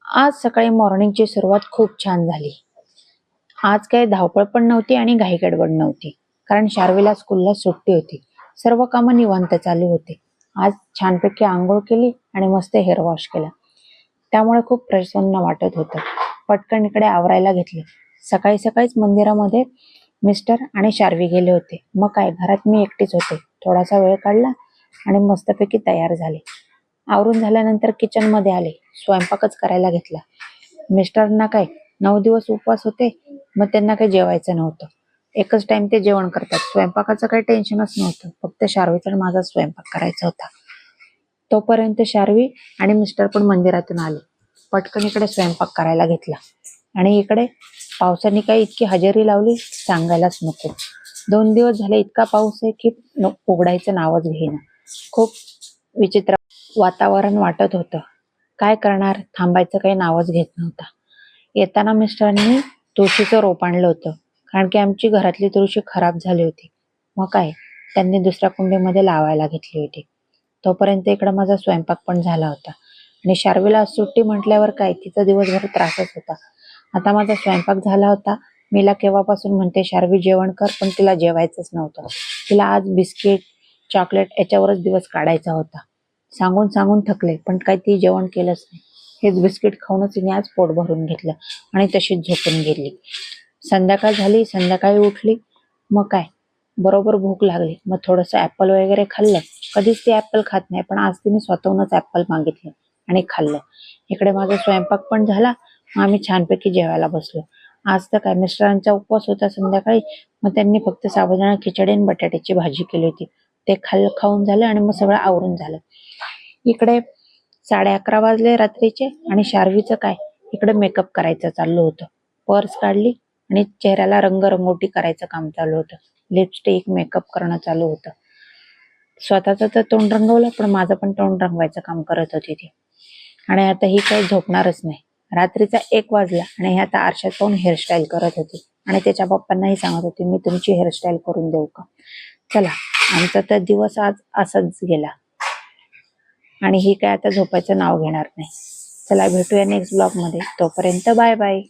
आज सकाळी मॉर्निंगची सुरुवात खूप छान झाली. आज काही धावपळ पण नव्हती आणि घाई गडबड नव्हती, कारण शार्वीला स्कूलला सुट्टी होती. सर्व कामं निवांत चालू होते. आज छानपैकी आंघोळ केली आणि मस्त हेअर वॉश केला, त्यामुळे खूप प्रसन्न वाटत होतं. पटकन इकडे आवरायला घेतले. सकाळी सकाळीच मंदिरामध्ये मिस्टर आणि शार्वी गेले होते. मग काय, घरात मी एकटीच होते. थोडासा वेळ काढला आणि मस्तपैकी तयार झाले. आवरून झाल्यानंतर किचन मध्ये आले. स्वयंपाकच करायला घेतला. मिस्टरांना काय 9 दिवस उपवास होते, मग त्यांना काही जेवायचं नव्हतं. एकच टाइम ते जेवण करतात. स्वयंपाकाचं काही टेन्शनच नव्हतं. फक्त शार्वीचा आणि माझा स्वयंपाक करायचा होता. तोपर्यंत शार्वी आणि मिस्टर पण मंदिरातून आले. पटकन इकडे स्वयंपाक करायला घेतला. आणि इकडे पावसाने काही इतकी हजेरी लावली, सांगायलाच नको. 2 दिवस झाले इतका पाऊस आहे की उघडायचं नावच घेईना. खूप विचित्र वातावरण वाटत होतं. काय करणार, थांबायचं काही नावच घेत नव्हता. येताना मिस्टरांनी तुळशीचं रोप आणलं होतं, कारण की आमची घरातली तुळशी खराब झाली होती. मग काय, त्यांनी दुसऱ्या कुंडीमध्ये लावायला घेतली होती. तोपर्यंत इकडं माझा स्वयंपाक पण झाला होता. आणि शार्वीला सुट्टी म्हटल्यावर काय, तिचा दिवसभर त्रासच होता. आता माझा स्वयंपाक झाला होता. मीला केव्हापासून म्हणते शार्वी जेवण कर, पण तिला जेवायचंच नव्हतं. तिला आज बिस्किट चॉकलेट याच्यावरच दिवस काढायचा होता. सांगून सांगून थकले, पण काही ती जेवण केलंच नाही. हेच बिस्किट खाऊनच तिने आज पोट भरून घेतलं आणि तशीच झोपून गेली. संध्याकाळ झाली. संध्याकाळी उठली. मग काय, बरोबर भूक लागली. मग थोडंसं ऍपल वगैरे खाल्लं. कधीच ती ऍपल खात नाही, पण आज तिने स्वतःहूनच ऍपल मागितलं आणि खाल्लं. इकडे माझा स्वयंपाक पण झाला. मग आम्ही छानपैकी जेवायला बसलो. आज तर काय, मिस्टरांचा उपवास होता संध्याकाळी. मग त्यांनी फक्त साबुदाणा खिचडी आणि बटाट्याची भाजी केली होती. ते खाऊन झालं आणि मग सगळं आवरून झालं. इकडे 11:30 वाजले रात्रीचे. आणि शार्वीचं काय, इकडे मेकअप करायचं चाललं होतं. पर्स काढली आणि चेहऱ्याला रंगरंगोटी करायचं काम चालू होतं. लिपस्टिक मेकअप करणं चालू होतं. स्वतःचं तर तोंड रंगवलं, पण माझं पण तोंड रंगवायचं काम करत होती ती. आणि आता ही काही झोपणारच नाही. रात्रीचा 1 वाजला आणि ही आता आरशात पाहून हेअरस्टाईल करत होती. आणि त्याच्या पप्पांनाही सांगत होती, मी तुमची हेअरस्टाईल करून देऊ का. चला, आमचा तर दिवस आज असाच गेला. आणि ही काय आता झोपायचं नाव घेणार नाही. चला, भेटूया नेक्स्ट ब्लॉग मध्ये. तोपर्यंत बाय बाय.